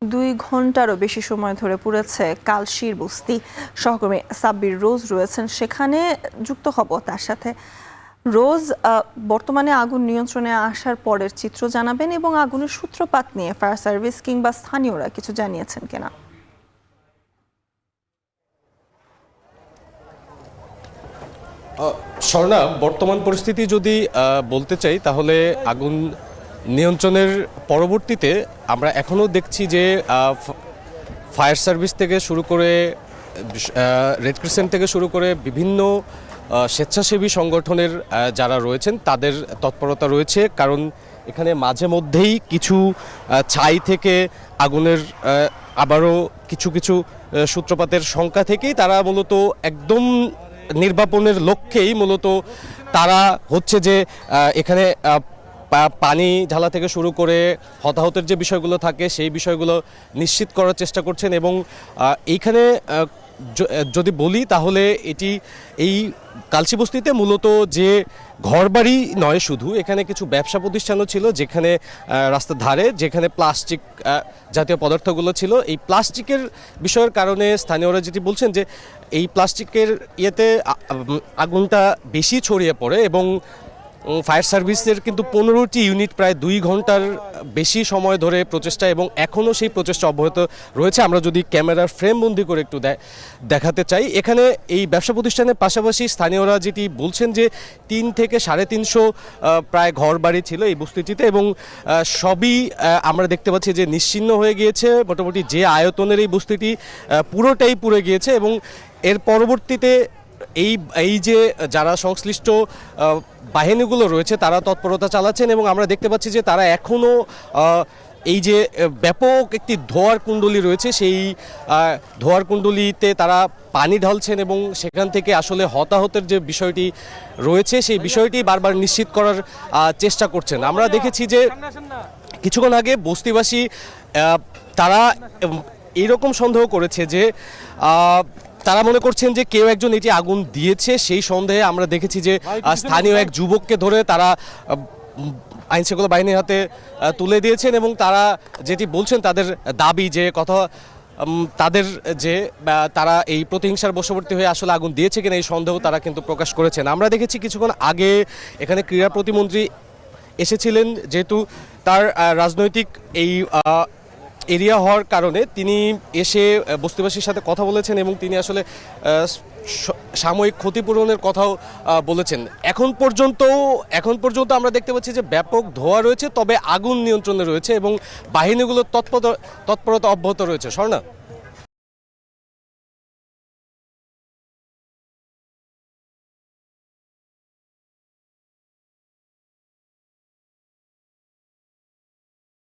2 ঘন্টারও বেশি সময় ধরে পুড়েছে কালশির বস্তি। সহকর্মী সাব্বির রোজ রয়েছেন সেখানে, যুক্ত হব তার সাথে। রোজ, বর্তমানে আগুন নিয়ন্ত্রণে আসার পরের চিত্র জানাবেন এবং আগুনের সূত্রপাত নিয়ে ফায়ার সার্ভিস কিংবা স্থানীয়রা কিছু জানিয়েছেন কিনা। স্বর্ণা, বর্তমান পরিস্থিতি যদি বলতে চাই তাহলে আগুন নিয়ন্ত্রণের পরবর্তীতে আমরা এখনও দেখছি যে ফায়ার সার্ভিস থেকে শুরু করে রেড ক্রিসেন্ট থেকে শুরু করে বিভিন্ন স্বেচ্ছাসেবী সংগঠনের যারা রয়েছেন তাদের তৎপরতা রয়েছে, কারণ এখানে মাঝে মধ্যেই কিছু ছাই থেকে আগুনের আবারও কিছু কিছু সূত্রপাতের শঙ্কা থেকেই তারা মূলত একদম নির্বাপনের লক্ষ্যেই মূলত তারা হচ্ছে যে এখানে পানি ঢালা থেকে শুরু করে হতাহতের যে বিষয়গুলো থাকে সেই বিষয়গুলো নিশ্চিত করার চেষ্টা করছেন। এবং এইখানে যদি বলি তাহলে এই কালশিবস্তিতে মূলত যে ঘরবাড়ি নয়, শুধু এখানে কিছু ব্যবসা প্রতিষ্ঠানও ছিল, যেখানে রাস্তার ধারে যেখানে প্লাস্টিক জাতীয় পদার্থগুলো ছিল। এই প্লাস্টিকের বিষয়ের কারণে স্থানীয়রা যেটি বলছেন যে এই প্লাস্টিকের ইয়েতে আগুনটা বেশি ছড়িয়ে পড়ে এবং ফায়ার সার্ভিসের কিন্তু 15টি ইউনিট প্রায় 2 ঘন্টার বেশি সময় ধরে প্রচেষ্টা, এবং এখনও সেই প্রচেষ্টা অব্যাহত রয়েছে। আমরা যদি ক্যামেরার ফ্রেম বন্দি করে একটু দেখাতে চাই, এখানে এই ব্যবসা প্রতিষ্ঠানের পাশাপাশি স্থানীয়রা যেটি বলছেন যে 3 থেকে 350 প্রায় ঘর বাড়ি ছিল এই বস্তিটিতে, এবং সবই আমরা দেখতে পাচ্ছি যে নিশ্চিহ্ন হয়ে গিয়েছে। মোটামুটি যে আয়তনের এই বস্তিটি পুরোটাই পুড়ে গিয়েছে, এবং এর পরবর্তীতে এই যে যারা সংশ্লিষ্ট বাহিনীগুলো রয়েছে তারা তৎপরতা চালাচ্ছেন, এবং আমরা দেখতে পাচ্ছি যে তারা এখনও এই যে ব্যাপক একটি ধোঁয়ার কুণ্ডলী রয়েছে সেই ধোঁয়ার কুণ্ডলীতে তারা পানি ঢালছেন, এবং সেখান থেকে আসলে হতাহতের যে বিষয়টি রয়েছে সেই বিষয়টি বারবার নিশ্চিত করার চেষ্টা করছেন। আমরা দেখেছি যে কিছুক্ষণ আগে বস্তিবাসী তারা এইরকম সন্দেহ করেছে যে তারা মনে করছেন যে কেউ একজন এটি আগুন দিয়েছে। সেই সন্দেহে আমরা দেখেছি যে স্থানীয় এক যুবককে ধরে তারা আইনশৃঙ্খলা বাহিনীর হাতে তুলে দিয়েছেন, এবং তারা যেটি বলছেন তাদের দাবি যে তারা এই প্রতিহিংসার বশবর্তী হয়ে আসলে আগুন দিয়েছে কিনা এই সন্দেহ তারা কিন্তু প্রকাশ করেছেন। আমরা দেখেছি কিছুক্ষণ আগে এখানে ক্রীড়া প্রতিমন্ত্রী এসেছিলেন, যেহেতু তার রাজনৈতিক এই এরিয়া হওয়ার কারণে তিনি এসে বস্তিবাসীর সাথে কথা বলেছেন, এবং তিনি আসলে সাময়িক ক্ষতিপূরণের কথাও বলেছেন। এখন পর্যন্ত আমরা দেখতে পাচ্ছি যে ব্যাপক ধোঁয়া রয়েছে, তবে আগুন নিয়ন্ত্রণে রয়েছে এবং বাহিনীগুলোর তৎপরতা অব্যাহত রয়েছে। স্বর্ণা।